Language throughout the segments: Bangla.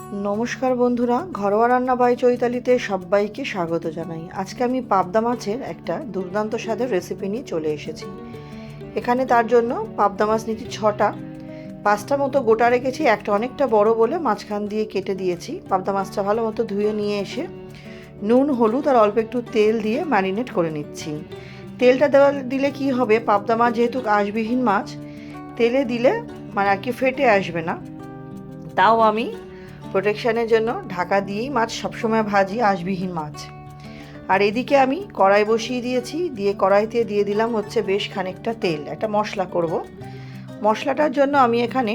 নমস্কার বন্ধুরা, ঘরোয়া রান্না বাই চৈতালিতে সবাইকে স্বাগত জানাই। আজকে আমি পাবদা মাছের একটা দুর্দান্ত স্বাদের রেসিপি নিয়ে চলে এসেছি। এখানে তার জন্য পাবদা মাছ নিয়েছি 6টা, 5টা মতো গোটা রেখেছি, একটা অনেকটা বড় বলে মাঝখান দিয়ে কেটে দিয়েছি। পাবদা মাছটা ভালো মতো ধুয়ে নিয়ে এসে নুন, হলুদ আর অল্প একটু তেল দিয়ে ম্যারিনেট করে নিচ্ছি। তেলটা দিলে কি হবে, পাবদা মাছ যেহেতু আঁশবিহীন মাছ, তেলে দিলে মানে আর কি ফেটে আসবে না। তাও আমি প্রোটেকশানের জন্য ঢাকা দিয়েই মাছ সবসময় ভাজি, আঁশবিহীন মাছ। আর এদিকে আমি কড়াই বসিয়ে দিয়েছি, দিয়ে কড়াইতে দিয়ে দিলাম হচ্ছে বেশ খানিকটা তেল। একটা মশলা করব। মশলাটার জন্য আমি এখানে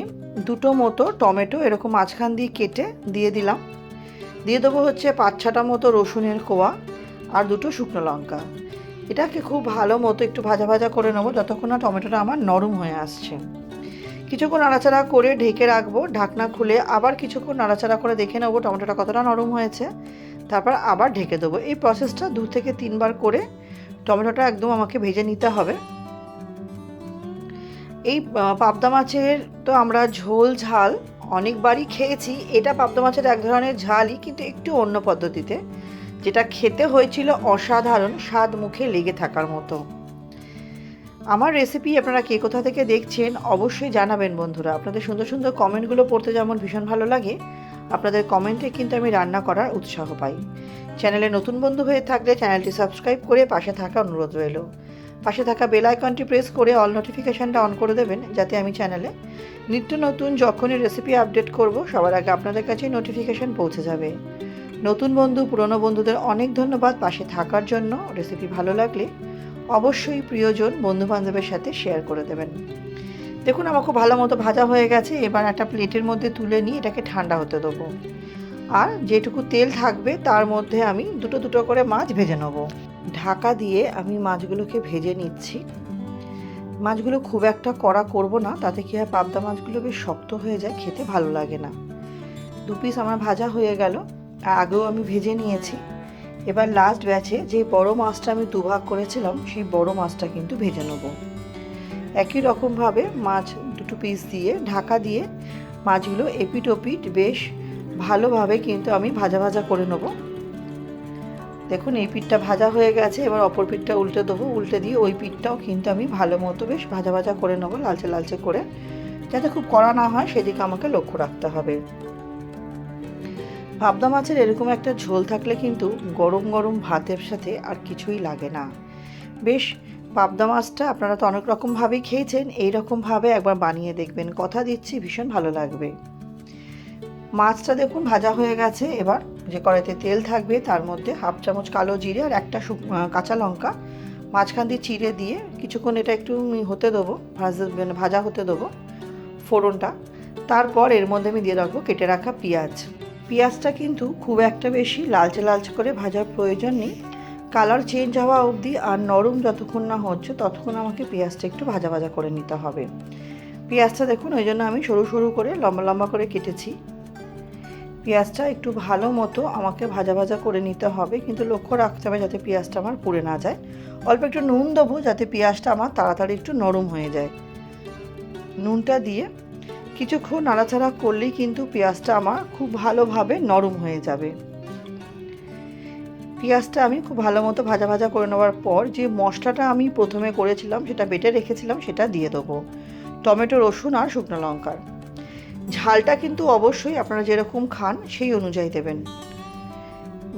2টো মতো টমেটো এরকম মাঝখান দিয়ে কেটে দিয়ে দিলাম। দিয়ে দেবো হচ্ছে 5-6টা মতো রসুনের কোয়া আর 2টো শুকনো লঙ্কা। এটাকে খুব ভালো মতো একটু ভাজা ভাজা করে নেবো যতক্ষণ না টমেটোটা আমার নরম হয়ে আসছে। কিছুক্ষণ নাড়াচাড়া করে ঢেকে রাখবো। ঢাকনা খুলে আবার কিছুক্ষণ নাড়াচাড়া করে দেখে নেবো টমেটোটা কতটা নরম হয়েছে, তারপর আবার ঢেকে দেবো। এই প্রসেসটা 2 থেকে 3 বার করে টমেটোটা একদম আমাকে ভেজে নিতে হবে। এই পাবদা মাছের তো আমরা ঝোল ঝাল অনেকবারই খেয়েছি। এটা পাবদা মাছের এক ধরনের ঝালই, কিন্তু একটু অন্য পদ্ধতিতে, যেটা খেতে হয়েছিল অসাধারণ স্বাদ, মুখে লেগে থাকার মতো। আমার রেসিপি আপনারা কে কোথা থেকে দেখছেন অবশ্যই জানাবেন বন্ধুরা। আপনাদের সুন্দর সুন্দর কমেন্টগুলো পড়তে যেমন ভীষণ ভালো লাগে, আপনাদের কমেন্টে কিন্তু আমি রান্না করার উৎসাহ পাই। চ্যানেলে নতুন বন্ধু হয়ে থাকলে চ্যানেলটি সাবস্ক্রাইব করে পাশে থাকা অনুরোধ রইল। পাশে থাকা বেল আইকনটি প্রেস করে অল নোটিফিকেশানটা অন করে দেবেন, যাতে আমি চ্যানেলে নিত্য নতুন যখনই রেসিপি আপডেট করব সবার আগে আপনাদের কাছে নোটিফিকেশান পৌঁছে যাবে। নতুন বন্ধু, পুরনো বন্ধুদের অনেক ধন্যবাদ পাশে থাকার জন্য। রেসিপি ভালো লাগলে অবশ্যই প্রিয়জন বন্ধুবান্ধবের সাথে শেয়ার করে দেবেন। দেখুন আমার খুব ভালো মতো ভাজা হয়ে গেছে। এবার একটা প্লেটের মধ্যে তুলে নিয়ে এটাকে ঠান্ডা হতে দেবো। আর যেটুকু তেল থাকবে তার মধ্যে আমি দুটো দুটো করে মাছ ভেজে নেব। ঢাকা দিয়ে আমি মাছগুলোকে ভেজে নিচ্ছি। মাছগুলো খুব একটা কড়া করব না, তাতে কি হয় পাবদা মাছগুলো বেশ শক্ত হয়ে যায়, খেতে ভালো লাগে না। 2 পিস আমার ভাজা হয়ে গেল, আগেও আমি ভেজে নিয়েছি। এবার লাস্ট ব্যাচে যে বড় মাছটা আমি দুভাগ করেছিলাম, সেই বড় মাছটা কিন্তু ভেজে নেব। একই রকমভাবে মাছ 2 পিস দিয়ে ঢাকা দিয়ে মাছগুলো এপিট ওপিট বেশ ভালোভাবে কিন্তু আমি ভাজা ভাজা করে নেব। দেখুন এই পিঠটা ভাজা হয়ে গেছে, এবার অপর পিঠটা উল্টে দেবো। উল্টে দিয়ে ওই পিঠটাও কিন্তু আমি ভালো মতো বেশ ভাজা ভাজা করে নেবো, লালচে লালচে করে, যাতে খুব কড়া না হয় সেদিকে আমাকে লক্ষ্য রাখতে হবে। পাবদা মাছের এরকম একটা ঝোল থাকলে কিন্তু গরম গরম ভাতের সাথে আর কিছুই লাগে না। বেশ, পাবদা মাছটা আপনারা তো অনেক রকমভাবেই খেয়েছেন, এই রকমভাবে একবার বানিয়ে দেখবেন, কথা দিচ্ছি ভীষণ ভালো লাগবে। মাছটা দেখুন ভাজা হয়ে গেছে। এবার যে কড়াইতে তেল থাকবে তার মধ্যে 1/2 চামচ কালো জিরে আর একটা কাঁচা লঙ্কা মাঝখান দিয়ে চিড়ে দিয়ে কিছুক্ষণ এটা একটু হতে দেবো, ভাজা হতে দেবো ফোড়নটা। তারপর এর মধ্যে আমি দিয়ে রাখবো কেটে রাখা পেঁয়াজ। পেঁয়াজটা কিন্তু খুব একটা বেশি লালচে লালচে করে ভাজার প্রয়োজন নেই। কালার চেঞ্জ হওয়া অবধি আর নরম যতক্ষণ না হচ্ছে ততক্ষণ আমাকে পেঁয়াজটা একটু ভাজা ভাজা করে নিতে হবে। পেঁয়াজটা দেখুন ওই জন্য আমি সরু সরু করে লম্বা লম্বা করে কেটেছি। পেঁয়াজটা একটু ভালো মতো আমাকে ভাজা ভাজা করে নিতে হবে, কিন্তু লক্ষ্য রাখতে হবে যাতে পেঁয়াজটা আমার পুড়ে না যায়। অল্প একটু নুন দেবো যাতে পেঁয়াজটা আমার তাড়াতাড়ি একটু নরম হয়ে যায়। নুনটা দিয়ে কিছুক্ষণ নাড়াচাড়া করলেই কিন্তু পেঁয়াজটা আমার খুব ভালোভাবে নরম হয়ে যাবে। পেঁয়াজটা আমি খুব ভালো মতো ভাজা ভাজা করে নেওয়ার পর যে মশলাটা আমি প্রথমে করেছিলাম সেটা বেটে রেখেছিলাম সেটা দিয়ে দেবো। টমেটো, রসুন আর শুকনো লঙ্কার ঝালটা কিন্তু অবশ্যই আপনারা যেরকম খান সেই অনুযায়ী দেবেন।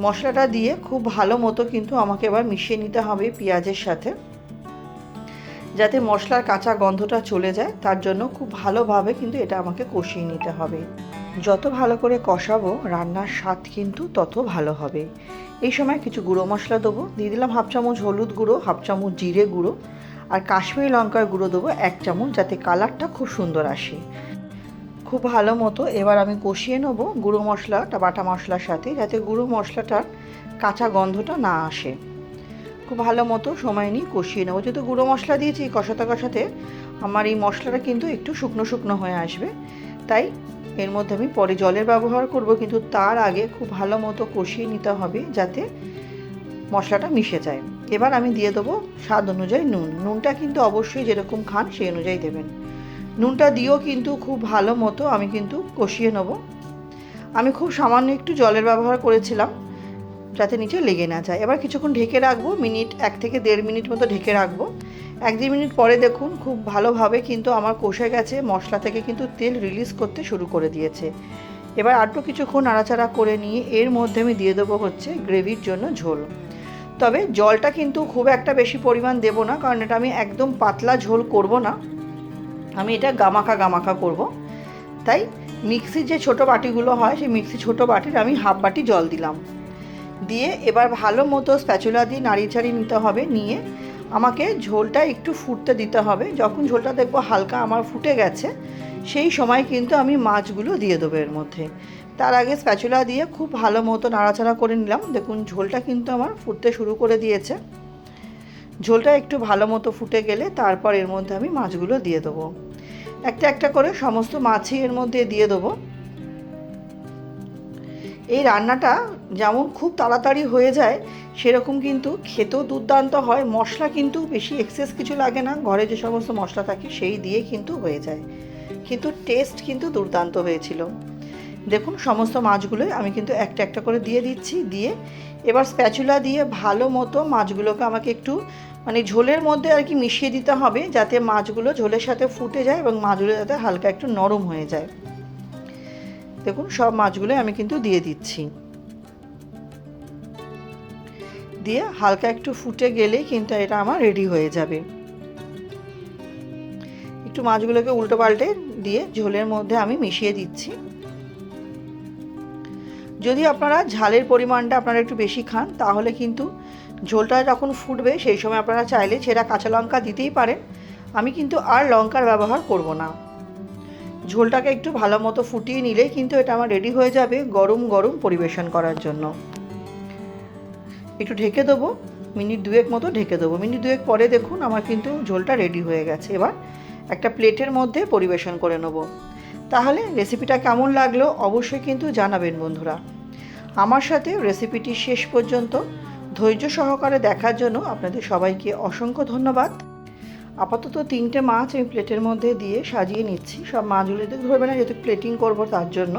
মশলাটা দিয়ে খুব ভালো মতো কিন্তু আমাকে এবার মিশিয়ে নিতে হবে পেঁয়াজের সাথে, যাতে মশলার কাঁচা গন্ধটা চলে যায়। তার জন্য খুব ভালোভাবে কিন্তু এটা আমাকে কষিয়ে নিতে হবে। যত ভালো করে কষাবো রান্নার স্বাদ কিন্তু তত ভালো হবে। এই সময় কিছু গুঁড়ো মশলা দেবো। দিয়ে দিলাম 1/2 চামচ হলুদ গুঁড়ো, 1/2 চামচ জিরে গুঁড়ো আর কাশ্মীরি লঙ্কার গুঁড়ো দেবো 1 চামচ, যাতে কালারটা খুব সুন্দর আসে। খুব ভালো মতো এবার আমি কষিয়ে নেব গুঁড়ো মশলাটা বাটা মশলার সাথে, যাতে গুঁড়ো মশলাটার কাঁচা গন্ধটা না আসে। খুব ভালো মতো সময় নিয়ে কষিয়ে নেবো। যেহেতু গুঁড়ো মশলা দিয়েছি, কষাতে কষাতে আমার এই মশলাটা কিন্তু একটু শুকনো শুকনো হয়ে আসবে, তাই এর মধ্যে আমি পরে জলের ব্যবহার করব, কিন্তু তার আগে খুব ভালো মতো কষিয়ে নিতে হবে যাতে মশলাটা মিশে যায়। এবার আমি দিয়ে দেবো স্বাদ অনুযায়ী নুন। নুনটা কিন্তু অবশ্যই যেরকম খান সেই অনুযায়ী দেবেন। নুনটা দিয়েও কিন্তু খুব ভালো মতো আমি কিন্তু কষিয়ে নেব। আমি খুব সামান্য একটু জলের ব্যবহার করেছিলাম যাতে নিচে লেগে না যায়। এবার কিছুক্ষণ ঢেকে রাখবো, 1 থেকে 1.5 মিনিট মতো ঢেকে রাখবো। 1-2 মিনিট পরে দেখুন খুব ভালোভাবে কিন্তু আমার কষে গেছে, মশলা থেকে কিন্তু তেল রিলিজ করতে শুরু করে দিয়েছে। এবার আরও কিছুক্ষণ নাড়াচাড়া করে নিয়ে এর মধ্যে আমি দিয়ে দেবো হচ্ছে গ্রেভির জন্য ঝোল। তবে জলটা কিন্তু খুব একটা বেশি পরিমাণ দেব না, কারণ এটা আমি একদম পাতলা ঝোল করব না, আমি এটা গামাখা করব। তাই মিক্সির যে ছোটো বাটিগুলো হয় সেই মিক্সি ছোটো বাটির আমি হাফ বাটি জল দিলাম। দিয়ে এবার ভালো মতো স্প্যাচুলা দিয়ে নাড়িয়ে নিতে হবে। নিয়ে আমাকে ঝোলটা একটু ফুটতে দিতে হবে। যখন ঝোলটা দেখবো হালকা আমার ফুটে গেছে, সেই সময় কিন্তু আমি মাছগুলো দিয়ে দেবো এর মধ্যে। তার আগে স্প্যাচুলা দিয়ে খুব ভালো মতো নাড়াচাড়া করে নিলাম। দেখুন ঝোলটা কিন্তু আমার ফুটতে শুরু করে দিয়েছে। ঝোলটা একটু ভালো মতো ফুটে গেলে তারপর এর মধ্যে আমি মাছগুলো দিয়ে দেবো। একটা একটা করে সমস্ত মাছই এর মধ্যে দিয়ে দেবো। এই রান্নাটা যেমন খুব তাড়াতাড়ি হয়ে যায়, সেরকম কিন্তু খেতেও দুর্দান্ত হয়। মশলা কিন্তু বেশি এক্সেস কিছু লাগে না, ঘরে যে সমস্ত মশলা থাকে সেই দিয়ে কিন্তু হয়ে যায়, কিন্তু টেস্ট কিন্তু দুর্দান্ত হয়েছিল। দেখুন সমস্ত মাছগুলোই আমি কিন্তু একটা একটা করে দিয়ে দিচ্ছি। দিয়ে এবার স্প্যাচুলা দিয়ে ভালো মতো মাছগুলোকে আমাকে একটু ঝোলের মধ্যে আর কি মিশিয়ে দিতে হবে, যাতে মাছগুলো ঝোলের সাথে ফুটে যায় এবং মাছগুলো যাতে হালকা একটু নরম হয়ে যায়। দেখুন সব মাছগুলোই আমি কিন্তু দিয়ে দিচ্ছি। দিয়ে হালকা একটু ফুটে গেলেই কিন্তু এটা আমার রেডি হয়ে যাবে। একটু মাছগুলোকে উল্টো পাল্টে দিয়ে ঝোলের মধ্যে আমি মিশিয়ে দিচ্ছি। যদি আপনারা ঝালের পরিমাণটা আপনারা একটু বেশি খান, তাহলে কিন্তু ঝোলটা যখন ফুটবে সেই সময় আপনারা চাইলে ছেঁড়া কাঁচা লঙ্কা দিতেই পারেন। আমি কিন্তু আর লঙ্কার ব্যবহার করব না। ঝোলটাকে একটু ভালো মতো ফুটিয়ে নিলেই কিন্তু এটা আমার রেডি হয়ে যাবে গরম গরম পরিবেশন করার জন্য। একটু ঢেকে দেবো, মিনিট 2 মতো ঢেকে দেবো। মিনিট 2 পরে দেখুন আমার কিন্তু ঝোলটা রেডি হয়ে গেছে। এবার একটা প্লেটের মধ্যে পরিবেশন করে নেব। তাহলে রেসিপিটা কেমন লাগলো অবশ্যই কিন্তু জানাবেন বন্ধুরা। আমার সাথে রেসিপিটি শেষ পর্যন্ত ধৈর্য সহকারে দেখার জন্য আপনাদের সবাইকে অসংখ্য ধন্যবাদ। আপাতত 3টে মাছ আমি প্লেটের মধ্যে দিয়ে সাজিয়ে নিচ্ছি। সব মাছগুলো ধরবে না, যেহেতু প্লেটিং করব তার জন্য।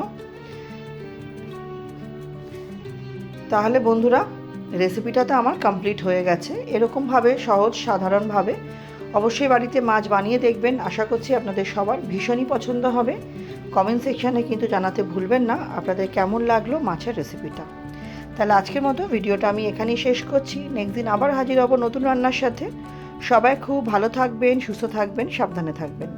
তাহলে বন্ধুরা রেসিপিটা তো আমার কমপ্লিট হয়ে গেছে। এরকমভাবে সহজ সাধারণভাবে অবশ্যই বাড়িতে মাছ বানিয়ে দেখবেন। আশা করছি আপনাদের সবার ভীষণই পছন্দ হবে। কমেন্ট সেকশানে কিন্তু জানাতে ভুলবেন না আপনাদের কেমন লাগলো মাছের রেসিপিটা। তাহলে আজকের মতো ভিডিওটা আমি এখানেই শেষ করছি। নেক্সট দিন আবার হাজির হব নতুন রান্নার সাথে। সবাই খুব ভালো থাকবেন, সুস্থ থাকবেন, সাবধানে থাকবেন।